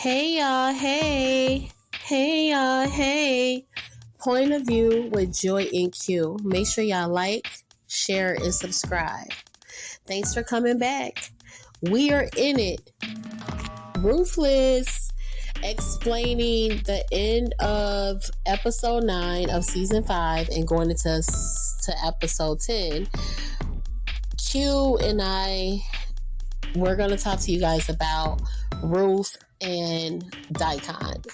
Hey y'all, hey. Hey y'all, hey. Point of View with Joy and Q. Make sure y'all like, share, and subscribe. Thanks for coming back. We are in it. Ruthless explaining the end of episode 9 of season 5 and going into episode 10. Q and we're going to talk to you guys about Ruth and Dikahn.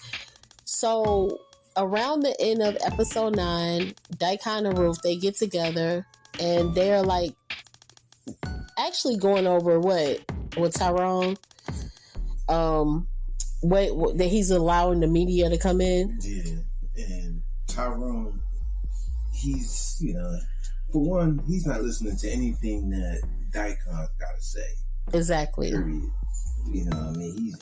So around the end of episode 9, Dikahn and Ruth, they get together and they're like actually going over what with Tyrone. What that he's allowing the media to come in. Yeah, and Tyrone, he's for one, he's not listening to anything that Dikahn got to say. Exactly. Period. He's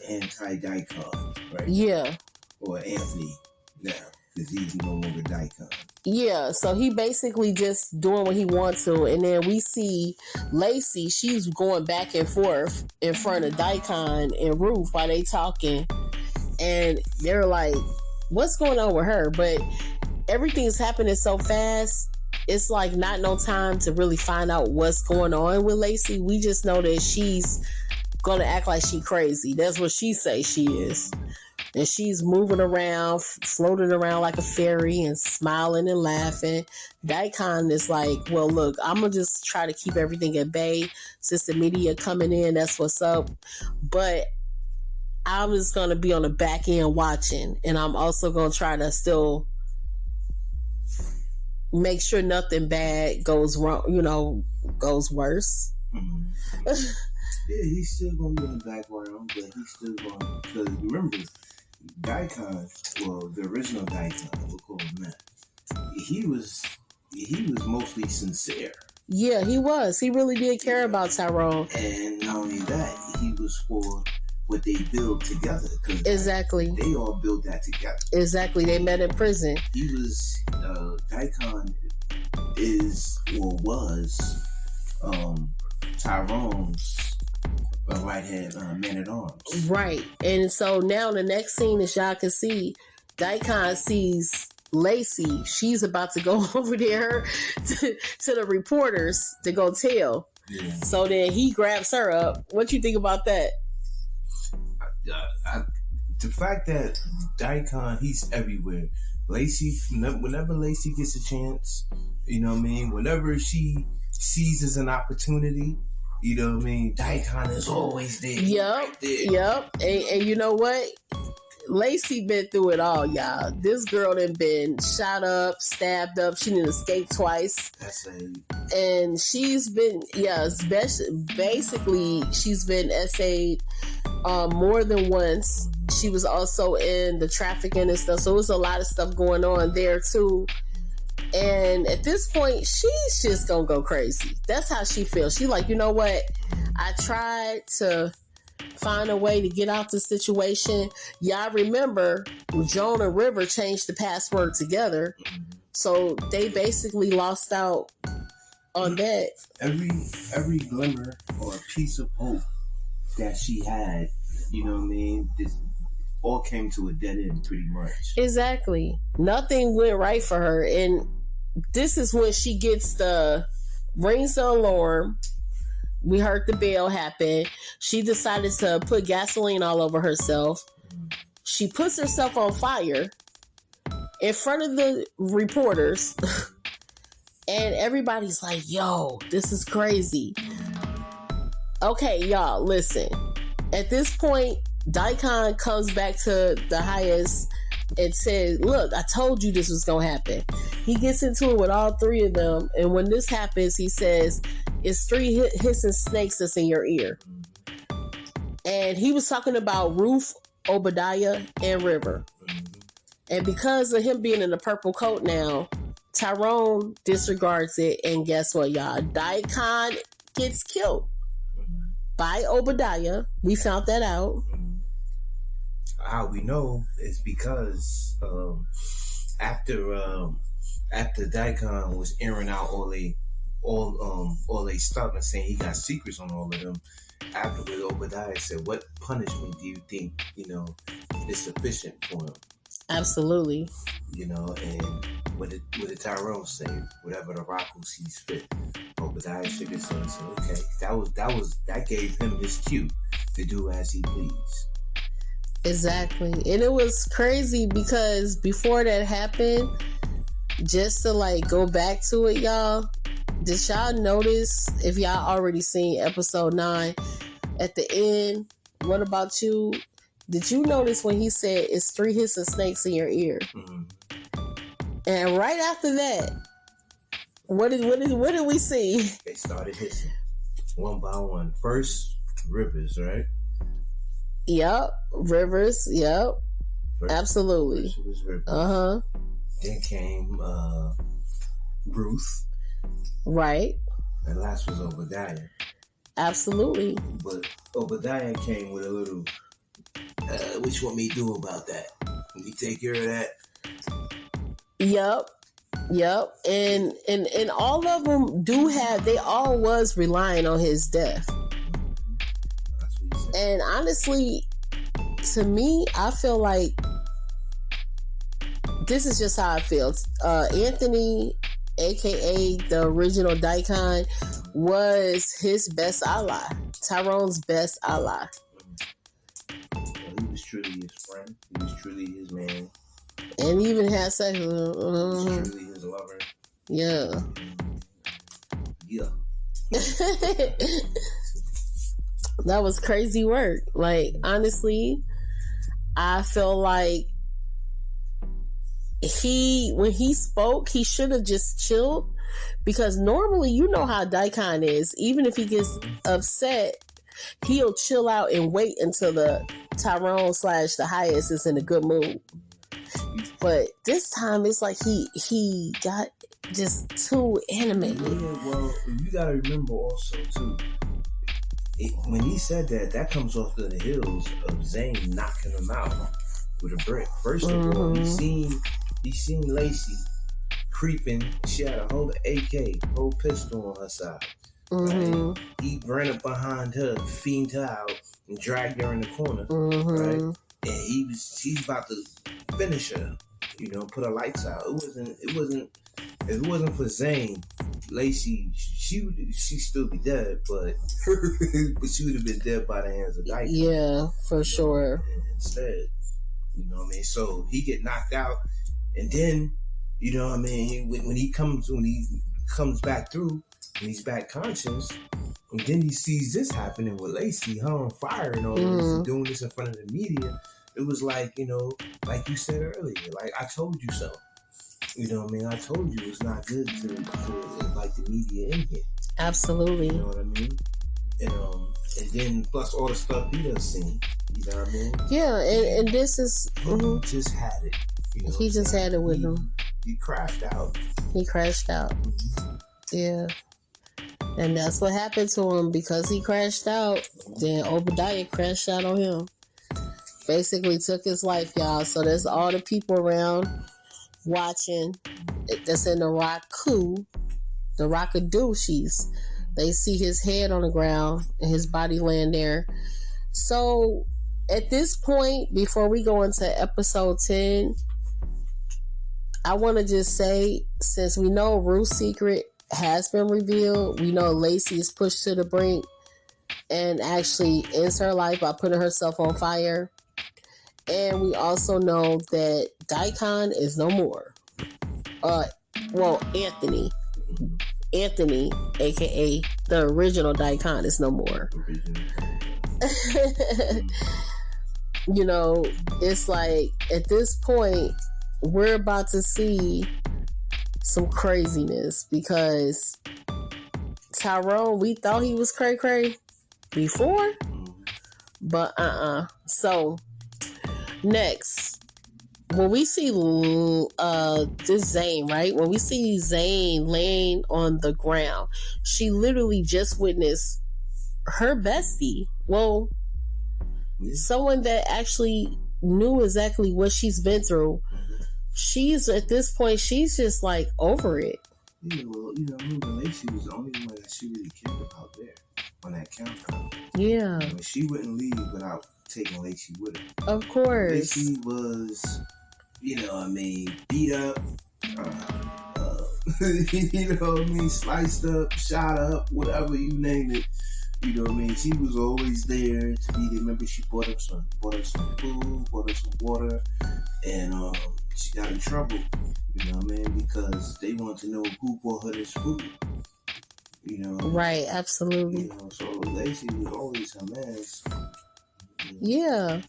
anti-Dikahn, right? Yeah. Or Anthony now, because he's no longer Dikahn. Yeah, so he basically just doing what he wants to, and then we see Lacey, she's going back and forth in front of Dikahn and Ruth while they talking, and they're like, what's going on with her? But everything's happening so fast, it's like not no time to really find out what's going on with Lacey. We just know that she's gonna act like she crazy. That's what she say she is. And she's moving around, floating around like a fairy and smiling and laughing. Dikahn is like, well, look, I'm going to just try to keep everything at bay. Since the media coming in, that's what's up. But I'm just going to be on the back end watching. And I'm also going to try to still make sure nothing bad goes wrong, goes worse. Mm-hmm. Yeah, he's still going to be in the background, but he's still going to, because remember, Dikahn, well, the original Dikahn, we'll call him that. He was mostly sincere. Yeah, he was. He really did care about Tyrone. And not only that, he was for what they built together. Exactly. They all built that together. Exactly. They met in prison. He was, Dikahn is, or was, Tyrone's right hand man at arms. Right. And so now the next scene, as y'all can see, Dikahn sees Lacey. She's about to go over there to the reporters to go tell. Yeah. So then he grabs her up. What you think about that? The fact that Dikahn, he's everywhere. Lacey, whenever Lacey gets a chance, whenever she seizes an opportunity, Dikahn is always there. Yep. Right there. Yep. And you know what? Lacey been through it all, y'all. This girl done been shot up, stabbed up. She didn't escape twice. That's it. And she's been, basically, she's been essayed more than once. She was also in the trafficking and stuff. So there was a lot of stuff going on there too. And at this point, she's just gonna go crazy. That's how she feels. She like, you know what? I tried to find a way to get out the situation. Y'all remember Joan and River changed the password together. So they basically lost out on that. Every glimmer or a piece of hope that she had, this all came to a dead end pretty much. Exactly. Nothing went right for her. And this is when she gets rings the alarm. We heard the bell happen. She decided to put gasoline all over herself. She puts herself on fire in front of the reporters. And everybody's like, yo, this is crazy. Okay, y'all, listen. At this point, Dikahn comes back to the highest and says, look, I told you this was going to happen. He gets into it with all three of them. And when this happens, he says, it's 3 hissing snakes that's in your ear. And he was talking about Ruth, Obadiah, and River. And because of him being in the purple coat now, Tyrone disregards it. And guess what, y'all? Dikahn gets killed by Obadiah. We found that out. How we know is because after Dikahn was airing out all they stuff and saying he got secrets on all of them, afterwards, Obadiah said, "What punishment do you think is sufficient for him?" Absolutely. And what did Tyrone say? Whatever the rock who sees fit. Obadiah shook his head and said, "Okay, that gave him his cue to do as he pleased." Exactly. And it was crazy because before that happened, just to like go back to it, y'all, did y'all notice, if y'all already seen episode 9, at the end, what about you? Did you notice when he said it's 3 hissing snakes in your ear? Mm-hmm. And right after that, what did we see? They started hissing one by one. First, Rivers, right? Yep. Rivers. Yep. Absolutely. First it was Rivers. Uh-huh. Then came Ruth. Right. And last was Obadiah. Absolutely. But Obadiah came with a little, what you want me to do about that? Can you take care of that? Yep. And all of them they all was relying on his death. That's what he said. And honestly, to me, I feel like this is just how I feel. Anthony, aka the original Dikahn, was his best ally. Tyrone's best ally. He was truly his friend. He was truly his man. And he even had sex with him. He was truly his lover. Yeah. Yeah. That was crazy work. Like, honestly, I feel like when he spoke, he should have just chilled, because normally, you know how Dikahn is. Even if he gets upset, he'll chill out and wait until the Tyrone / the highest is in a good mood. But this time it's like he got just too animated. Yeah, well, you gotta remember also too, when he said that comes off of the heels of Zane knocking him out with a brick. First of all, he seen Lacey creeping. She had a whole whole pistol on her side. Right? He ran up behind her, fiend her out, and dragged her in the corner. Right? And he's about to finish her. Put her lights out. It wasn't. If it wasn't for Zane, Lacey, she'd still be dead, but she would have been dead by the hands of Dikahn. Yeah, for sure. Instead, So he get knocked out, and then, when he comes back through, and he's back conscious, and then he sees this happening with Lacey, her on fire and all this, and doing this in front of the media. It was like, like you said earlier, like, I told you so. I told you it's not good to invite the media in here. Absolutely. You know what I mean? And then plus all the stuff he done seen. You know what I mean? Yeah, and this is... He just had it. He just had it with him. He crashed out. Yeah. And that's what happened to him, because he crashed out. Then Obadiah crashed out on him. Basically took his life, y'all. So there's all the people around watching that's in the Rockadoochies. They see his head on the ground and his body laying there. So at this point, before we go into episode 10, I want to just say, since we know Ruth's secret has been revealed, we know Lacey is pushed to the brink and actually ends her life by putting herself on fire. And we also know that Dikahn is no more. Anthony, aka the original Dikahn, is no more. It's like, at this point, we're about to see some craziness, because Tyrone, we thought he was cray-cray before, but So next, when we see this Zane, right? When we see Zane laying on the ground, she literally just witnessed her bestie. Well, someone that actually knew exactly what she's been through. She's, at this point, she's just like over it. Yeah, well, you know, remember Lacey was the only one that she really cared about there on that countdown. Yeah. You know, she wouldn't leave without taking Lacey with her. Of course. Lacey was, you know what I mean, beat up, you know what I mean, sliced up, shot up, whatever you name it. You know what I mean? She was always there to be there. Remember, she bought her some food, bought her some water, and she got in trouble. You know what I mean? Because they wanted to know who bought her this food. You know? Right, absolutely. You know, so Lacey was always her man's. You know? Yeah.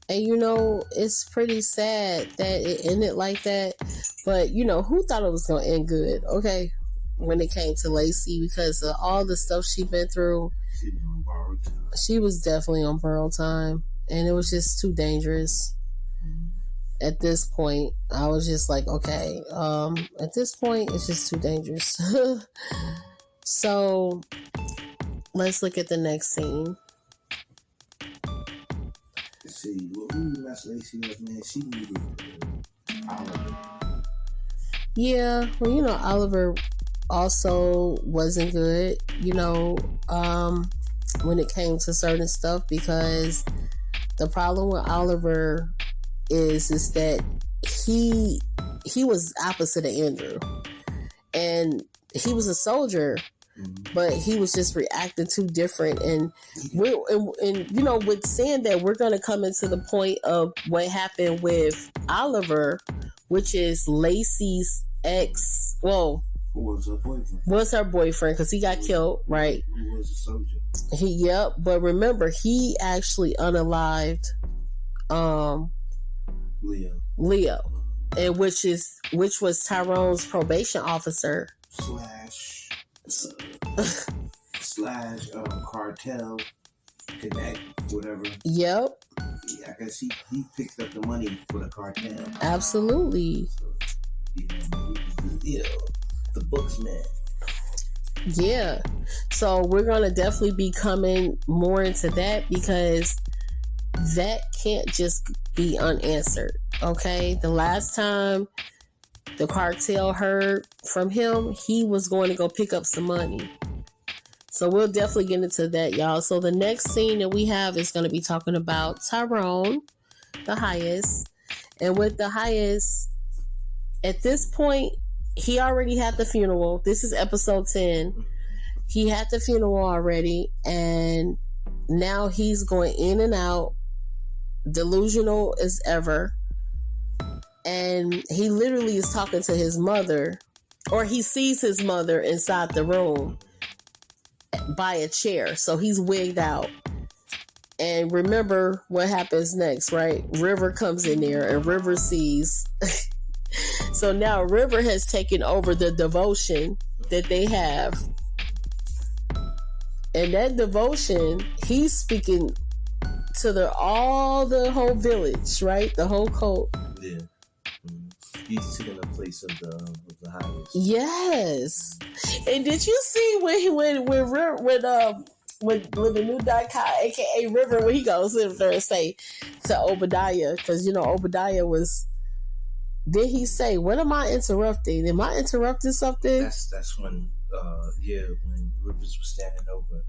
And you know, it's pretty sad that it ended like that. But you know, who thought it was gonna end good? Okay, when it came to Lacey, because of all the stuff she'd been through, She was on borrowed time. she was definitely on borrowed time, and it was just too dangerous. At this point, I was just like, okay, at this point, it's just too dangerous. So let's look at the next scene. See, what really messed Lacey up, man, she needed Oliver. Yeah, well, you know, Oliver also wasn't good, you know, when it came to certain stuff, because the problem with Oliver is that he was opposite of Andrew, and he was a soldier, but he was just reacting too different. And you know, with saying that, we're going to come into the point of what happened with Oliver, which is Lacey's ex. Well, who was her boyfriend? Was her boyfriend, because he got killed, right? Who was a soldier? Yep. But remember, he actually unalived Leo, and which was Tyrone's probation officer slash cartel connect, whatever. Yep. Yeah, I guess he picked up the money for the cartel. Absolutely. So, you know, the books man. Yeah. So we're going to definitely be coming more into that, because that can't just be unanswered. Okay. The last time the cartel heard from him, he was going to go pick up some money. So we'll definitely get into that, y'all. So the next scene that we have is going to be talking about Tyrone, the highest. And with the highest, at this point, he already had the funeral. This is episode 10. He had the funeral already, and now he's going in and out, delusional as ever. And he literally is talking to his mother, or he sees his mother inside the room by a chair. So he's wigged out. And remember what happens next, right? River comes in there, and River sees. So now River has taken over the devotion that they have. And that devotion, he's speaking to the whole village, right? The whole cult. Yeah. He's taking the place of the highest. Yes. And did you see when the new Dikahn, aka River, when he goes in there and say to Obadiah, because you know Obadiah was. Did he say, "What am I interrupting? Am I interrupting something?" That's when when Rivers was standing over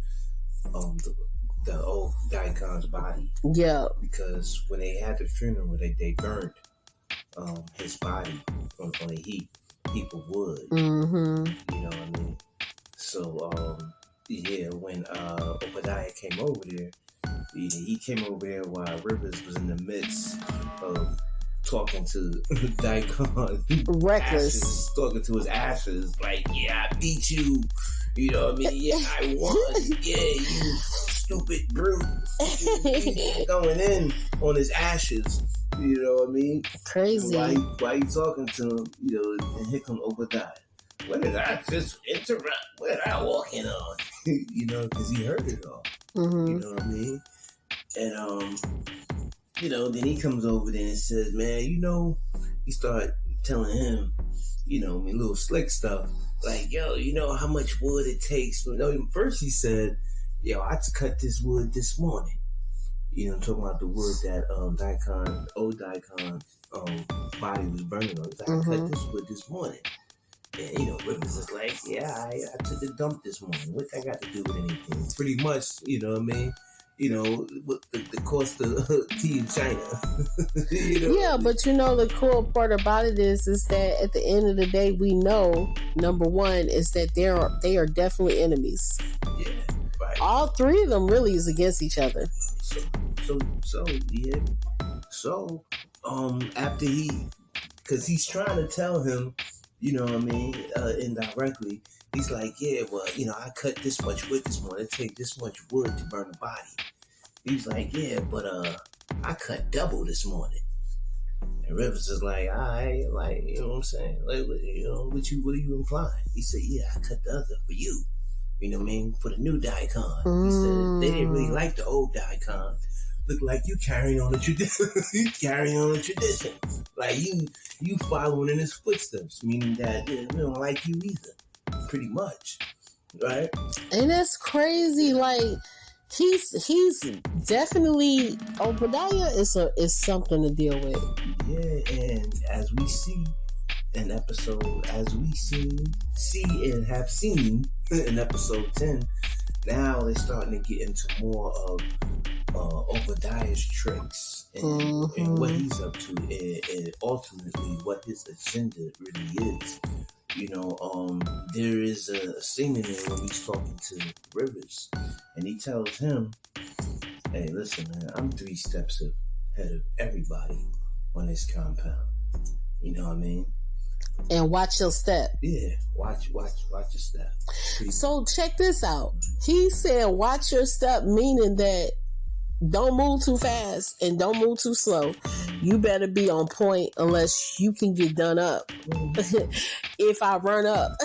the old Dikahn's body. Yeah. Because when they had the funeral, they burned his body on a heap of wood. Mm-hmm. You know what I mean? So when Obadiah came over there, he came over there while Rivers was in the midst of talking to Dikahn. Reckless. Talking to his ashes, like, yeah, I beat you. You know what I mean? Yeah, I won. Yeah, you stupid brute. Going in on his ashes. You know what I mean? Crazy. Why you talking to him? You know, and here come Obadiah. What did I just interrupt? What did I walk in on? You know, because he heard it all. Mm-hmm. You know what I mean? And you know, then he comes over there and says, man, you know, he started telling him, you know, little slick stuff. Like, yo, you know how much wood it takes? You know, first he said, yo, I cut this wood this morning. You know, I'm talking about the wood that old Dikahn body was burning on. He's like, I cut this wood this morning. And, Rivers is like, yeah, I took a dump this morning. What that got to do with anything? Pretty much, you know what I mean? What the cost of tea in China. Yeah, but the cool part about it is that at the end of the day, we know number one is that they are definitely enemies. Yeah, right. All three of them really is against each other. So yeah. So after because he's trying to tell him, you know what I mean, indirectly, he's like, yeah, well, I cut this much wood this morning. It take this much wood to burn a body. He's like, yeah, but I cut double this morning. And Rivers is like, all right, like, you know what I'm saying? Like, what are you implying? He said, yeah, I cut the other for you. You know what I mean? For the new Dikahn. He said they didn't really like the old Dikahn. Look like you carrying on the tradition. You carrying on the tradition. Like you following in his footsteps, meaning that we don't like you either. Pretty much. Right? And that's crazy. Like he's definitely Obadiah is something to deal with. Yeah, and as we see in episode, as we see and have seen in episode 10, now they're starting to get into more of Obadiah's tricks and what he's up to, and ultimately what his agenda really is. There is a scene in there when he's talking to Rivers, and he tells him, "Hey, listen, man, I'm 3 steps ahead of everybody on this compound. You know what I mean? And watch your step. Yeah, watch your step." So check this out. He said, "Watch your step," meaning that don't move too fast and don't move too slow. You better be on point unless you can get done up. If I run up.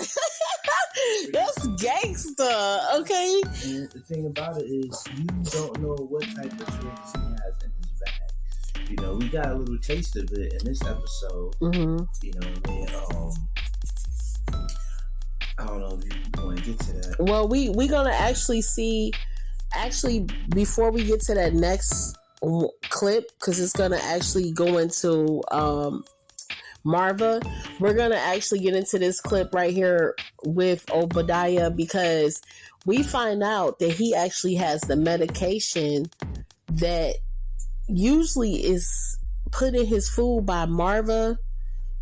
That's gangsta, okay? And the thing about it is, you don't know what type of tricks he has in his bag. We got a little taste of it in this episode. Mm-hmm. You know what I mean? I don't know if you want to get to that. Well, we're gonna actually see. Actually, before we get to that next clip, because it's gonna actually go into Marva, we're gonna actually get into this clip right here with Obadiah, because we find out that he actually has the medication that usually is put in his food by Marva,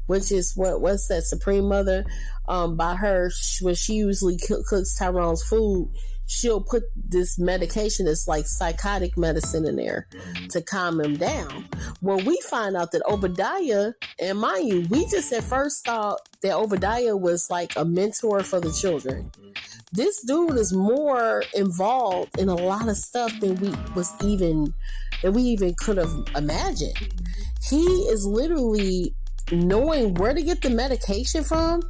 which is what's that, Supreme Mother, by her, when she usually cooks Tyrone's food, she'll put this medication that's like psychotic medicine in there to calm him down. When we find out that Obadiah, and mind you, we just at first thought that Obadiah was like a mentor for the children. This dude is more involved in a lot of stuff than we even could have imagined. He is literally knowing where to get the medication from.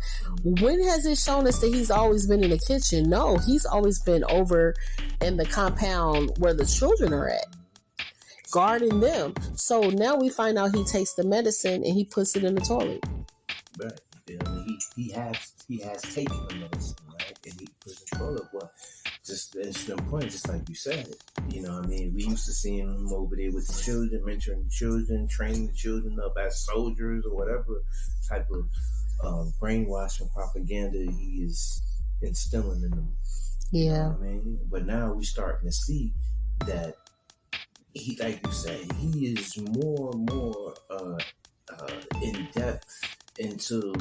When has it shown us that he's always been in the kitchen? No, he's always been over in the compound where the children are at, guarding them. So now we find out he takes the medicine and he puts it in the toilet. Right. He has taken the medicine, right? And he puts it in the toilet. Well, just an interesting point, just like you said. You know what I mean? We used to see him over there with the children, mentoring the children, training the children up as soldiers or whatever type of brainwashing propaganda he is instilling in them. Yeah. You know what I mean? But now we're starting to see that he, like you say, he is more and more in depth into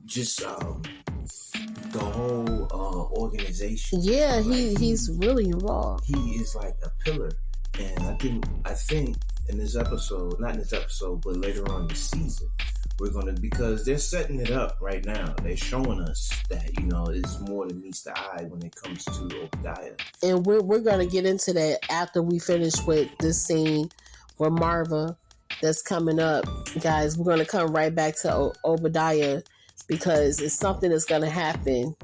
just the whole organization. Yeah, he's really involved. He is like a pillar, and I think in this episode, not in this episode, but later on in the season, we're gonna, because they're setting it up right now. They're showing us that it's more than meets the eye when it comes to Obadiah, and we're gonna get into that after we finish with this scene with Marva that's coming up, guys. We're gonna come right back to Obadiah, because it's something that's gonna happen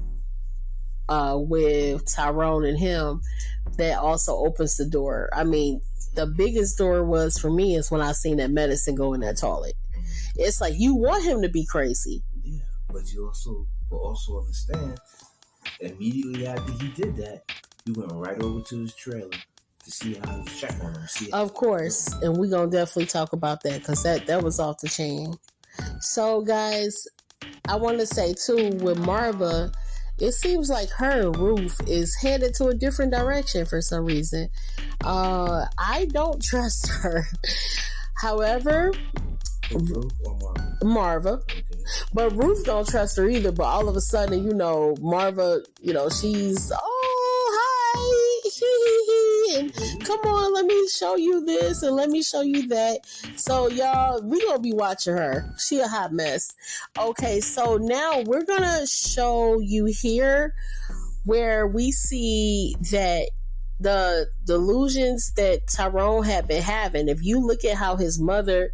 with Tyrone and him that also opens the door. I mean, the biggest door was for me is when I seen that medicine go in that toilet. It's like you want him to be crazy. Yeah, but you also understand, immediately after he did that, he went right over to his trailer to see how to check on him. Of course, and we're gonna definitely talk about that because that was off the chain. So, guys, I want to say too with Marva, it seems like her and Ruth is headed to a different direction for some reason. I don't trust her. However, Ruth or Marva. Okay. But Ruth don't trust her either. But all of a sudden, Marva, she's, hi, and come on, let me show you this and let me show you that. So y'all, we gonna be watching her. She a hot mess. Okay, so now we're gonna show you here where we see that the delusions that Tyrone had been having. If you look at how his mother,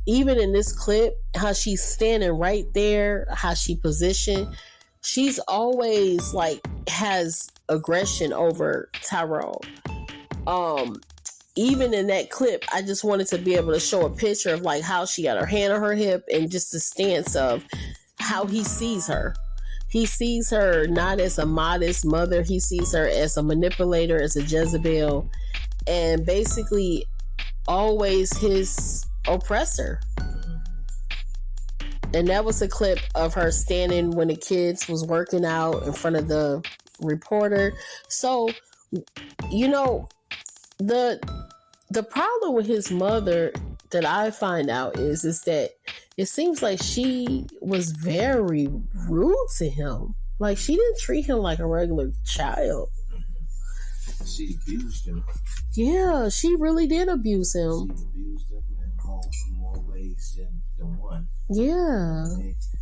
even in this clip, how she's standing right there, how she positioned, she's always like has aggression over Tyrone. Even in that clip, I just wanted to be able to show a picture of like how she got her hand on her hip and just the stance of how he sees her. He sees her not as a modest mother. He sees her as a manipulator, as a Jezebel, and basically always his oppressor. And that was a clip of her standing when the kids was working out in front of the reporter. So, the problem with his mother that I find out is that it seems like she was very rude to him. Like, she didn't treat him like a regular child. She abused him. Yeah, she really did abuse him. She abused him in more ways than one. Yeah.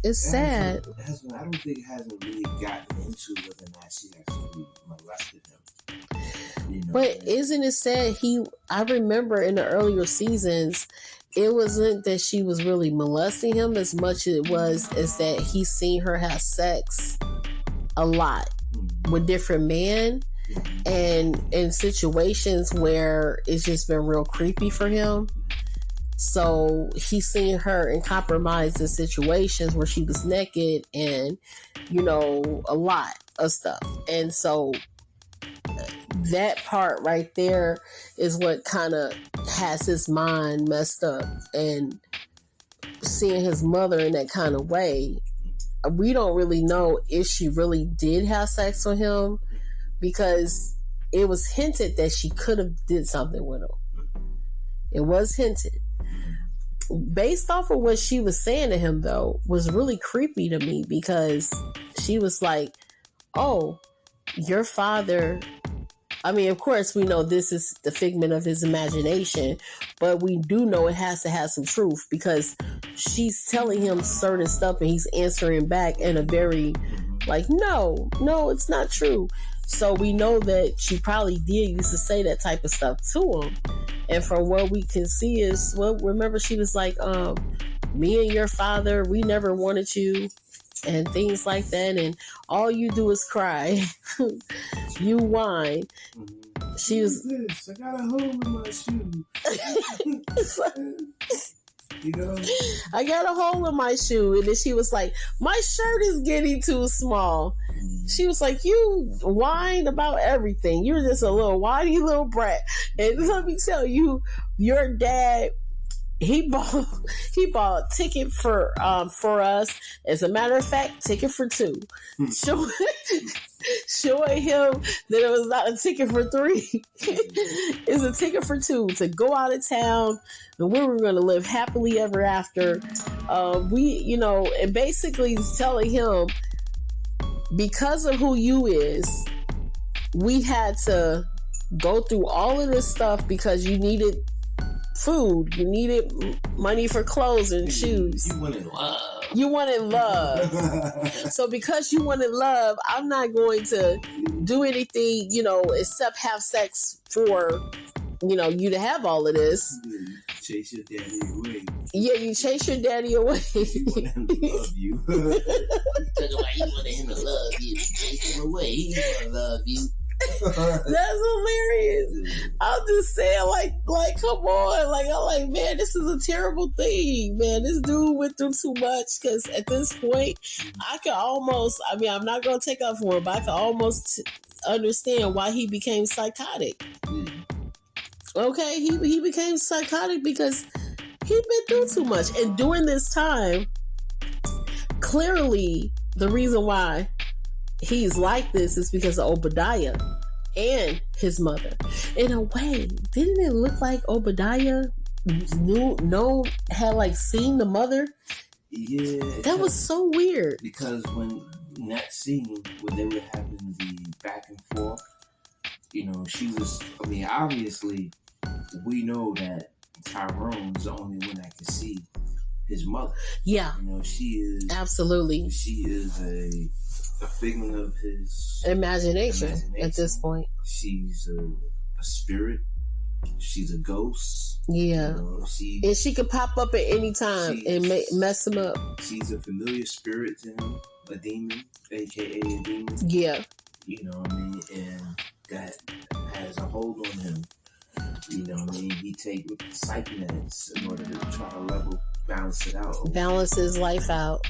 It's sad. I don't think it hasn't really gotten into whether or not she actually molested him. But isn't it sad? I remember in the earlier seasons, it wasn't that she was really molesting him as much as it was as that he's seen her have sex a lot with different men and in situations where it's just been real creepy for him. So he's seen her in compromising situations where she was naked and, a lot of stuff. And so that part right there is what kind of has his mind messed up. And seeing his mother in that kind of way, we don't really know if she really did have sex with him, because it was hinted that she could have did something with him. It was hinted. Based off of what she was saying to him, though, was really creepy to me, because she was like, oh, your father... I mean, of course, we know this is the figment of his imagination, but we do know it has to have some truth, because she's telling him certain stuff and he's answering back in a very, like, no, it's not true. So we know that she probably did used to say that type of stuff to him. And from what we can see is, well, remember she was like, me and your father, we never wanted you, and things like that, and all you do is cry. You whine. She was... I got a hole in my shoe. I got a hole in my shoe. And then she was like, my shirt is getting too small. She was like, you whine about everything. You're just a little whiny little brat. And let me tell you, your dad, he bought a ticket for us. As a matter of fact, ticket for two. Showing him that it was not a ticket for three. It's a ticket for two to go out of town, and we were going to live happily ever after. And basically telling him, because of who you is, we had to go through all of this stuff because you needed food, you needed money for clothes and shoes. You wanted love. So because you wanted love, I'm not going to do anything, except have sex for, you to have all of this. Chase your daddy away. Yeah, you chase your daddy away. You want him to love you. You wanted him to love you. Chase him away. He want to love you. That's hilarious. I'm just saying, like, come on. Like, I'm like, man, this is a terrible thing, man. This dude went through too much, because at this point, I can almost, I'm not going to take up for him, but I can almost understand why he became psychotic. Okay, he became psychotic because he'd been through too much, and during this time, clearly the reason why he's like this is because of Obadiah and his mother. In a way, didn't it look like Obadiah had like seen the mother? Yeah, that was so weird. Because when in that scene when they were having the back and forth, she was. I mean, obviously, we know that Tyrone's the only one that can see his mother. Yeah, she is absolutely. She is a figment of his imagination at this point. She's a spirit. She's a ghost. Yeah. And she could pop up at any time and mess him up. She's a familiar spirit to him, a demon, aka a demon. Yeah. You know what I mean? And that has a hold on him. You know what I mean? He take psych meds in order to try to balance it out. Balance his life out.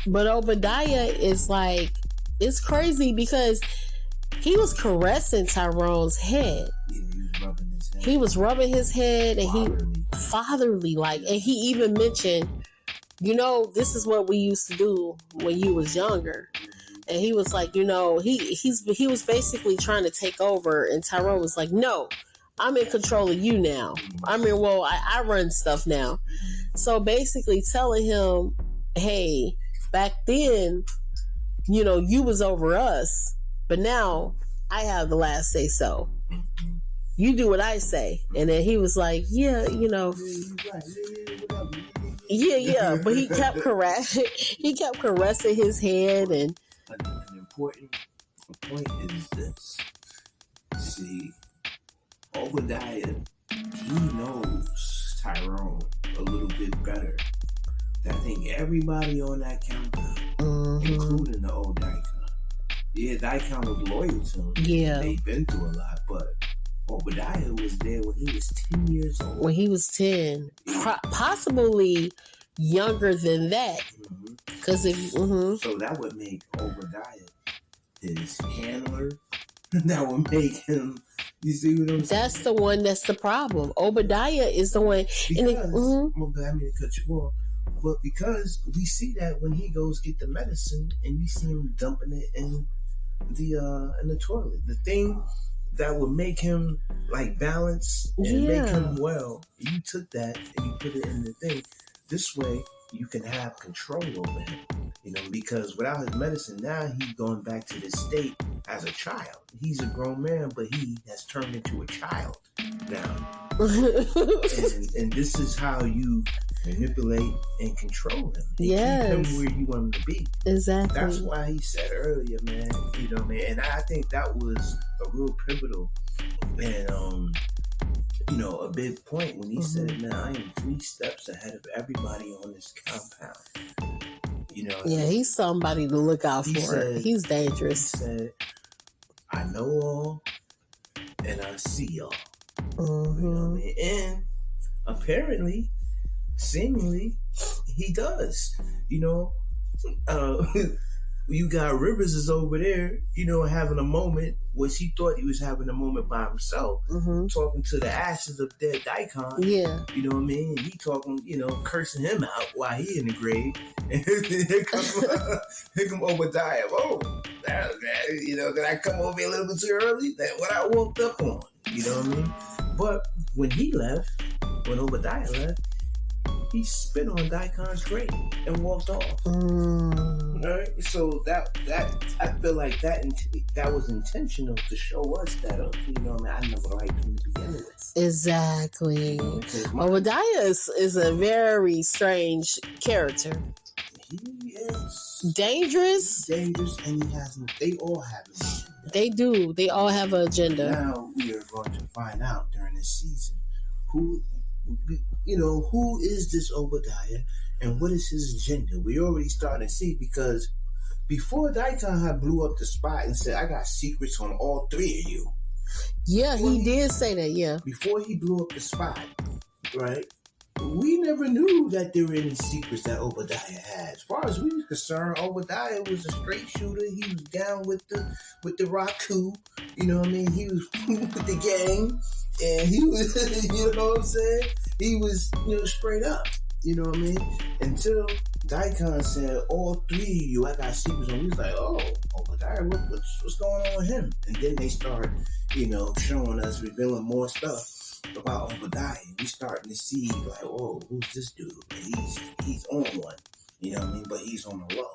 But Obadiah is like, it's crazy because he was caressing Tyrone's head. Yeah, he was rubbing his head and fatherly like, and he even mentioned, this is what we used to do when you was younger. And he was like, he was basically trying to take over, and Tyrone was like, no, I'm in control of you now. I run stuff now. So basically telling him, hey, back then, you was over us, but now I have the last say so. You do what I say. And then he was like, yeah, yeah, but he kept caressing his head. And an important point is this. See, Obadiah, he knows Tyrone a little bit better. I think everybody on that countdown, including the old Dikahn. Yeah, Dikahn was loyal to him. Yeah. They've been through a lot, but Obadiah was there when he was 10 years old. When he was 10. Possibly younger than that. Because So that would make Obadiah his handler. That would make him... You see what I'm saying? That's the one that's the problem. Obadiah is the one... Because, I mean to cut you off, but because we see that when he goes get the medicine and you see him dumping it in the toilet. The thing that would make him like balance and make him well, you took that and you put it in the thing. This way you can have control over him. Because without his medicine, now he's going back to this state as a child. He's a grown man, but he has turned into a child now. and this is how you manipulate and control him. And keep him where you want him to be. Exactly. That's why he said earlier, man, and I think that was a real pivotal and a big point when he said, man, I am 3 steps ahead of everybody on this compound. Yeah, he's somebody to look out for. He's dangerous. He said, I know all and I see y'all. And apparently, seemingly, he does. You got Rivers is over there, having a moment where she thought he was having a moment by himself, talking to the ashes of dead Dikahn. Yeah. You know what I mean? He talking, cursing him out while he in the grave. And here come Obadiah. Oh, did I come over here a little bit too early? That's what I woke up on. You know what I mean? But when Obadiah left, he spit on Dikah's grave and walked off. Right? So that I feel like that was intentional to show us that I never liked him to begin with. Exactly. Obadiah is a very strange character. He is dangerous, and they all have an agenda. They do. They all have an agenda. Now we are going to find out during this season who is this Obadiah and what is his agenda. We already starting to see, because before Dikahn had blew up the spot and said, I got secrets on all 3 of you. Yeah, he did say that, yeah. Before he blew up the spot, right? We never knew that there were any secrets that Obadiah had. As far as we were concerned, Obadiah was a straight shooter. He was down with the Raku. You know what I mean? He was with the gang, and he was, you know what I'm saying? He was, straight up. You know what I mean? Until Dikahn said, all three of you, I got secrets on. We was like, oh, Obadiah, what's going on with him? And then they start, showing us, revealing more stuff about Obadiah. We starting to see, like, oh, who's this dude? He's on one. You know what I mean? But he's on the low.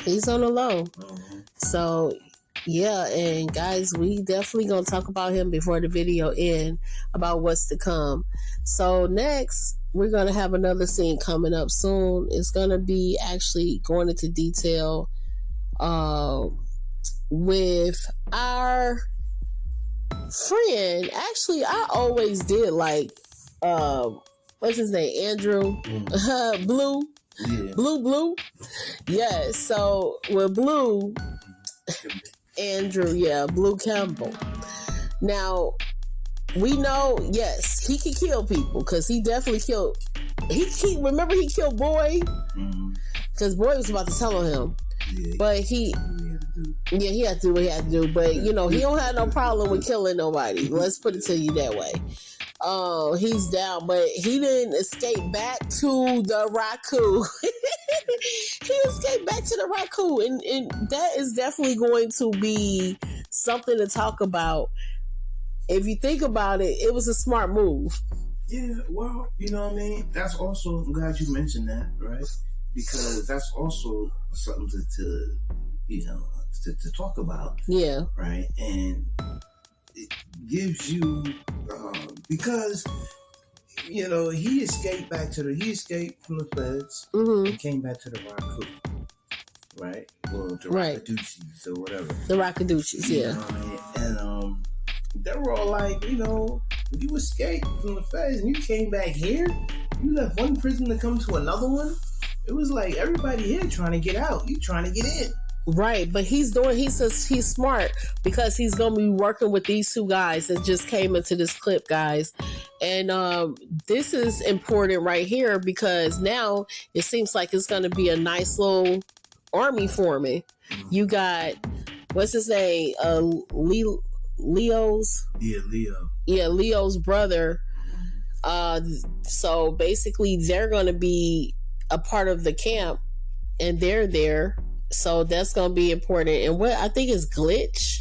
He's on the low. Mm-hmm. So, yeah, and guys, we definitely gonna talk about him before the video end about what's to come. So next, we're gonna have another scene coming up soon. It's gonna be actually going into detail with our friend. Actually, I always did like what's his name? Andrew. Blue. Yeah. Blue. Yeah, so with Blue, Andrew, Blue Campbell. Now, we know, yes, he can kill people because he definitely killed. Remember he killed Boy? Because Boy was about to tell on him. Yeah, but he had to do what he had to do. But, he don't have no problem with killing nobody. Let's put it to you that way. He's down, but he didn't escape back to the raccoon. He escaped back to the raccoon, and that is definitely going to be something to talk about. If you think about it, it was a smart move. Yeah, well, you know what I mean? That's also, I'm glad you mentioned that, right? Because that's also something to talk about. Yeah. Right? And it gives you, because, he escaped from the feds and came back to the raccoon. Right? Well, the Rackaduchis or whatever. The Rackaduchis, yeah. You know what I mean? And, they were all like, you escaped from the feds and you came back here. You left one prison to come to another one. It was like everybody here trying to get out. You trying to get in. Right, but he says he's smart because he's going to be working with these two guys that just came into this clip, guys. And this is important right here because now it seems like it's going to be a nice little army forming. You got, what's his name? Leo's? Yeah, Leo. Yeah, Leo's brother. So basically they're going to be a part of the camp and they're there. So that's going to be important. And what I think is Glitch.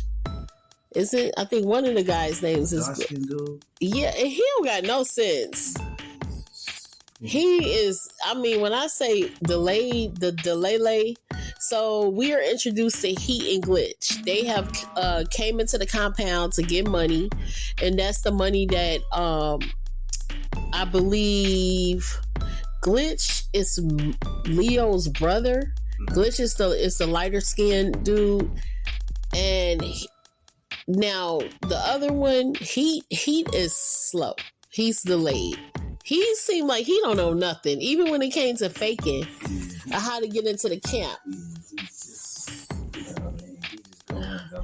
Is it? I think one of the guys' names is Glitch. Yeah, and he don't got no sense. He is, when I say delay, so we are introduced to Heat and Glitch. They have came into the compound to get money, and that's the money that I believe Glitch is Leo's brother. Glitch is the lighter skinned dude, and now the other one, Heat is slow. He's delayed. He seemed like he don't know nothing, even when it came to faking how to get into the camp.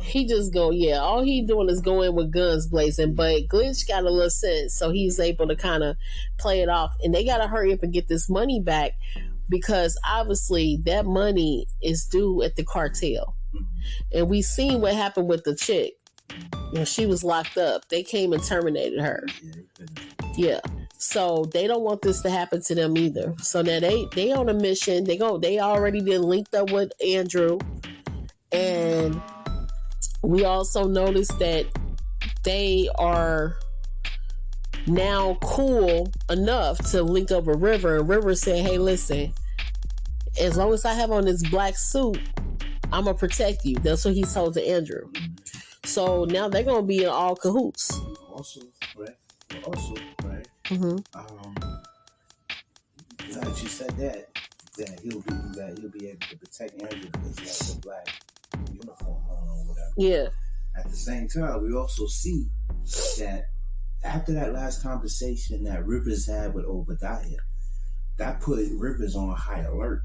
He just go, all he doing is going with guns blazing. But Glitch got a little sense, so he's able to kind of play it off. And they got to hurry up and get this money back because obviously that money is due at the cartel. And we seen what happened with the chick when she was locked up. They came and terminated her. Yeah. So they don't want this to happen to them either. So now they on a mission. They already been linked up with Andrew. And we also noticed that they are now cool enough to link up with River. And River said, hey, listen, as long as I have on this black suit, I'm going to protect you. That's what he told to Andrew. So now they're going to be in all cahoots. Also, right? Glad you said that he'll be able to protect Andrew because he has a black uniform on or whatever. Yeah. At the same time, we also see that after that last conversation that Rivers had with Obadiah, that put Rivers on high alert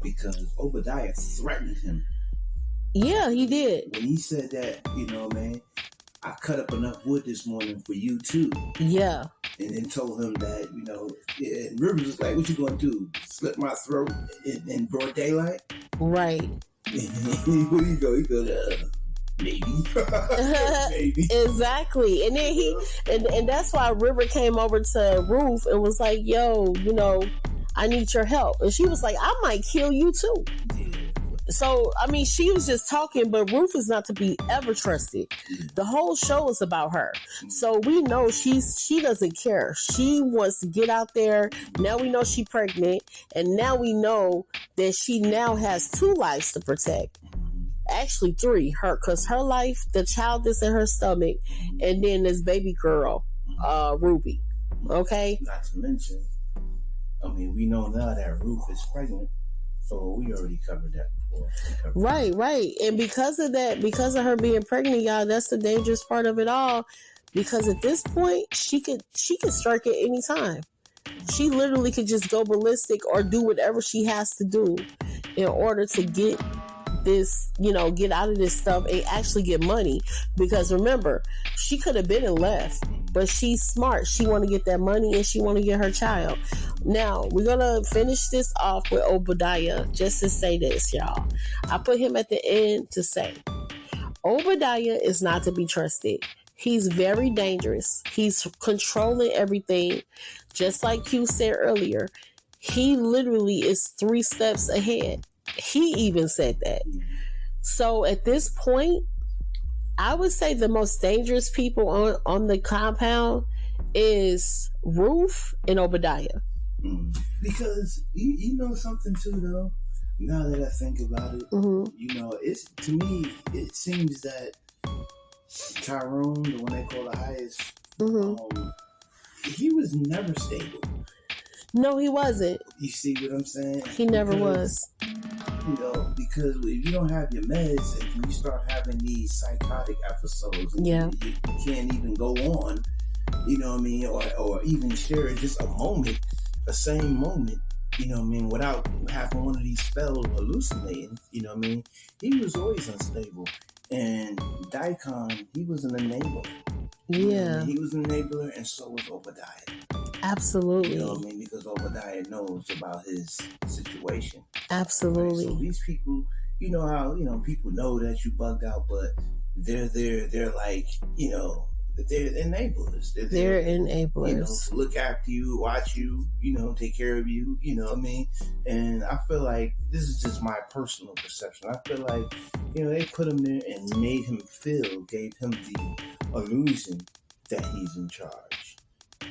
because Obadiah threatened him. Yeah, he did. When he said that, man, I cut up enough wood this morning for you too. Yeah. And then told him that, and Rivers was like, what you gonna do? Slit my throat in broad daylight? Right. Where you go? He goes, Maybe. Maybe. Exactly. And then and that's why River came over to Ruth and was like, yo, I need your help. And she was like, I might kill you too. Yeah. So, I mean, she was just talking, but Ruth is not to be ever trusted. The whole show is about her. So we know she doesn't care. She wants to get out there. Now we know she's pregnant. And now we know that she now has 2 lives to protect. Actually 3. Because her life, the child that's in her stomach, and then this baby girl, Ruby. Okay? Not to mention, I mean, we know now that Ruth is pregnant. So we already covered that before. Right. And because of that, because of her being pregnant, y'all, that's the dangerous part of it all. Because at this point, she could strike at any time. She literally could just go ballistic or do whatever she has to do in order to get this, get out of this stuff and actually get money. Because remember, she could have been and left, but she's smart. She want to get that money and she want to get her child. Now, we're going to finish this off with Obadiah just to say this, y'all. I put him at the end to say, Obadiah is not to be trusted. He's very dangerous. He's controlling everything. Just like you said earlier, he literally is 3 steps ahead. He even said that. So at this point, I would say the most dangerous people on the compound is Ruth and Obadiah. Because you know something too, though. Now that I think about it, it's, to me, it seems that Tyrone, the one they call the highest, he was never stable. No, he wasn't. You see what I'm saying? He never was. Because if you don't have your meds and you start having these psychotic episodes, you can't even go on, you know what I mean, or even share just a same moment, you know what I mean, without having one of these spells hallucinating, you know what I mean. He was always unstable. And Dikahn, he was an enabler. Yeah. He was an enabler, and so was Obadiah. Absolutely. You know what I mean? Because Obadiah knows about his situation. Absolutely. Right? So these people, you know how, people know that you bugged out, but they're like, they're enablers. They're enablers. To look after you, watch you, take care of you, you know what I mean? And I feel like, this is just my personal perception, I feel like, they put him there and gave him the illusion that he's in charge.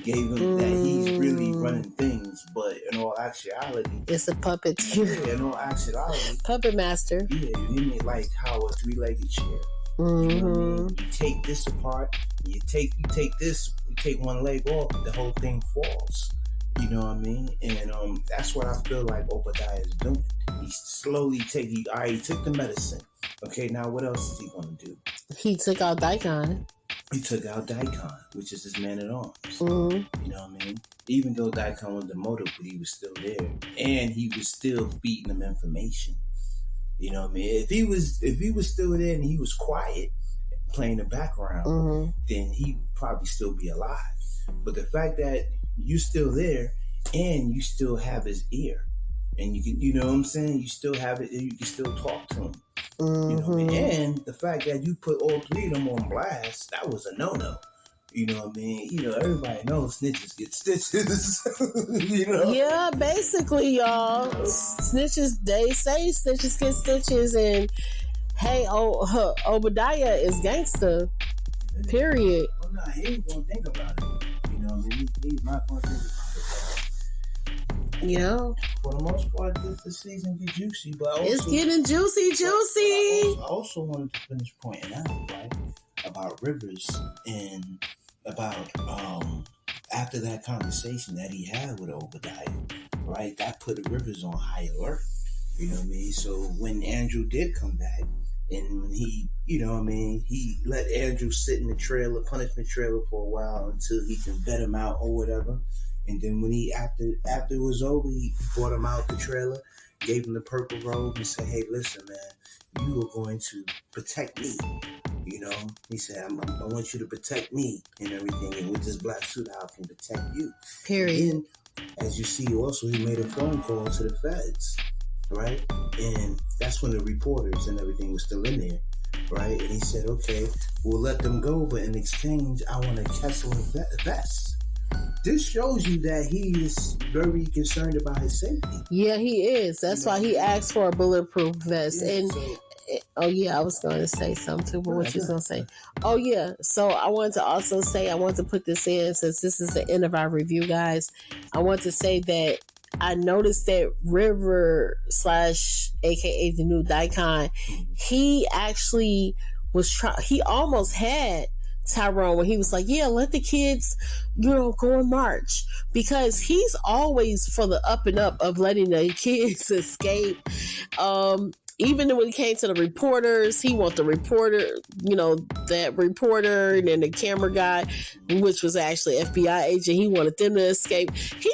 Gave him that he's really running things, but in all actuality, it's a puppet. Yeah, in all actuality, puppet master. Yeah, you mean like how a 3-legged chair. You know what I mean? You take this apart, you take one leg off, the whole thing falls. You know what I mean? And that's what I feel like Obadiah is doing. He slowly he took the medicine. Okay, now what else is he gonna do? He took out Dikahn. He took out Dikahn, which is his man at arms. You know what I mean? Even though Dikahn was demoted, but he was still there, and he was still feeding them information. You know what I mean? If he was still there and he was quiet, playing the background, then he'd probably still be alive. But the fact that you're still there and you still have his ear, and you can, you know what I'm saying? You still have it, and you can still talk to him. You know what I mean? And the fact that you put all 3 of them on blast, that was a no-no. You know what I mean? Everybody knows snitches get stitches. Yeah, basically, y'all. Snitches, they say snitches get stitches, and hey, Obadiah is gangster. Period. Well, no, he ain't gonna think about it. You know what I mean? He's not gonna think about it. Yeah. For the most part, this season get juicy, but it's getting juicy. I also wanted to finish pointing out, right, about Rivers and about after that conversation that he had with Obadiah, right, that put Rivers on high alert. You know what I mean? So when Andrew did come back, and when he, he let Andrew sit in the trailer, punishment trailer for a while until he can vet him out or whatever. And then when after it was over, he brought him out the trailer, gave him the purple robe, and said, "Hey, listen, man, you are going to protect me." He said, I want you to protect me and everything. And with this black suit, I can protect you. Period. And then, as you see, also, he made a phone call to the feds, right? And that's when the reporters and everything was still in there. right? And he said, okay, we'll let them go, but in exchange, I want a Kessel vest. This shows you that he is very concerned about his safety. Yeah, he is. That's why he asked for a bulletproof vest. Yeah, and so oh yeah, I was going to say something too, but go what ahead, you go was going ahead. to say? Oh yeah, so I wanted to also say, I want to put this in since this is the end of our review, guys. I want to say that I noticed that River slash aka the new Dikahn, he actually was he almost had Tyrone when he was like, yeah, let the kids, go and march, because he's always for the up and up of letting the kids escape. Even when it came to the reporters, he want the reporter, that reporter and then the camera guy, which was actually FBI agent. He wanted them to escape. He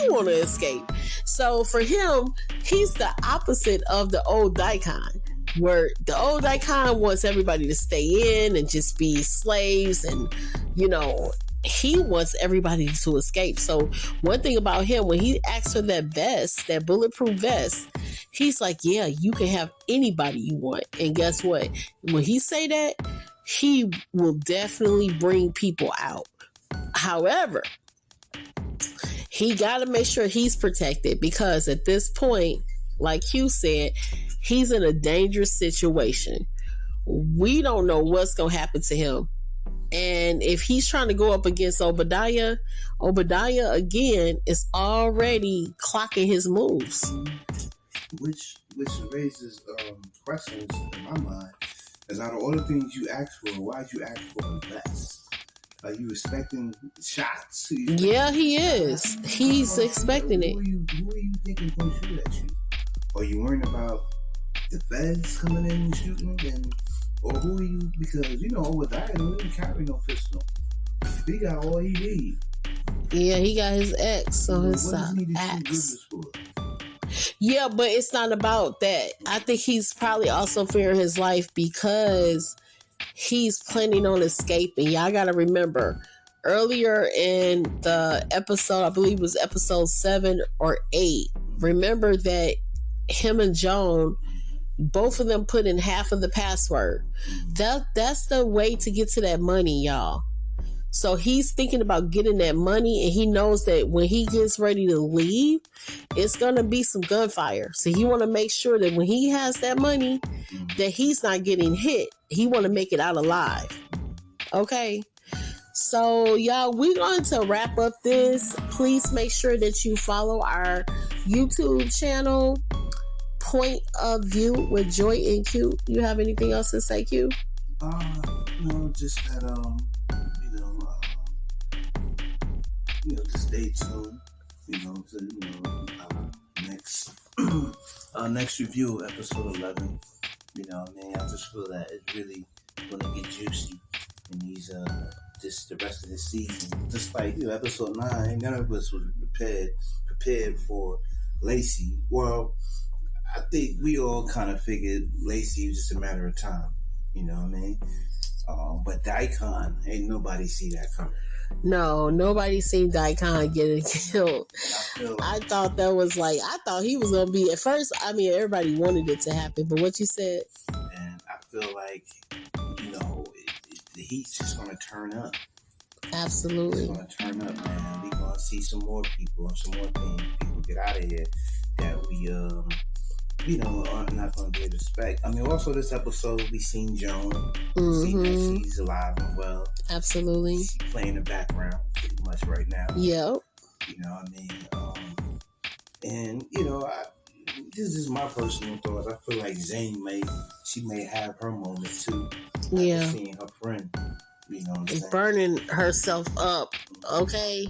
want to escape. So for him, he's the opposite of the old Dikahn, where the old Dikahn wants everybody to stay in and just be slaves, and he wants everybody to escape. So one thing about him, when he asks for that vest, that bulletproof vest, he's like, yeah, you can have anybody you want. And guess what? When he say that, he will definitely bring people out. However, he got to make sure he's protected, because at this point, like Q said, he's in a dangerous situation. We don't know what's going to happen to him. And if he's trying to go up against Obadiah again is already clocking his moves. Which raises questions in my mind. As out of all the things you asked for, why'd you ask for a vest? Are you expecting shots? Yeah, he is. He's expecting it. Who are you thinking going to shoot at you? Are you worrying about the feds coming in and shooting? Or who are you? Because Obadiah don't even carry no pistol. He got all he need. Yeah, he got his ex on his axe. Yeah, but it's not about that. I think he's probably also fearing his life because he's planning on escaping. Y'all got to remember, earlier in the episode, I believe it was episode 7 or 8, remember that him and Joan, both of them put in half of the password. That's the way to get to that money, y'all. So he's thinking about getting that money, and he knows that when he gets ready to leave, it's going to be some gunfire. So he want to make sure that when he has that money, that he's not getting hit. He want to make it out alive. Okay. So y'all, we're going to wrap up this. Please make sure that you follow our YouTube channel, Point of View with Joy and Q. You have anything else to say, Q? No, just that just stay tuned. Next review, episode 11. I just feel that it's really gonna get juicy in these just the rest of the season. Just like episode 9, none of us was prepared for Lacey. Well, I think we all kind of figured Lacey was just a matter of time. You know what I mean? But Dikahn, ain't nobody see that coming. No, nobody seen Dikahn getting killed. I thought that was I thought he was going to be, at first, everybody wanted it to happen, but what you said? And I feel like, the heat's just going to turn up. Absolutely. It's going to turn up, man. We're going to see some more people and some more things. People get out of here that we, are not going to be able to expect. Also this episode, we seen Joan. Mm-hmm. Seen that she's alive and well. Absolutely. She's playing the background pretty much right now. Yep. This is my personal thoughts. I feel like Zane may have her moment too. Yeah. After seeing her friend, burning herself up. Okay.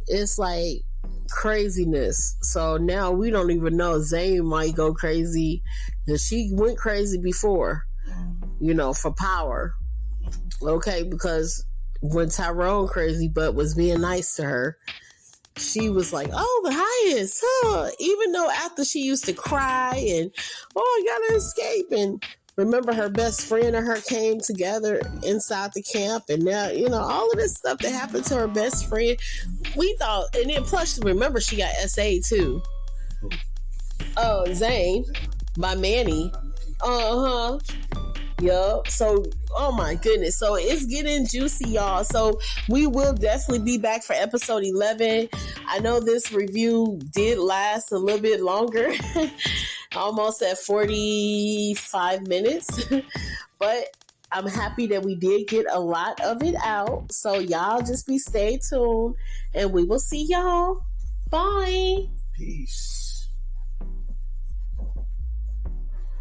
It's like craziness. So now we don't even know. Zane might go crazy, and she went crazy before, for power. Okay, because when Tyrone crazy butt was being nice to her, she was like, oh, the highest, huh? Even though after she used to cry and, I gotta escape. And remember, her best friend and her came together inside the camp. And now, all of this stuff that happened to her best friend, we thought, and then plus, remember, she got SA too. Zane, by Manny. Uh-huh. Yup. So, oh my goodness. So it's getting juicy, y'all. So we will definitely be back for episode 11. I know this review did last a little bit longer, almost at 45 minutes, but I'm happy that we did get a lot of it out. So y'all just stay tuned and we will see y'all. Bye. Peace.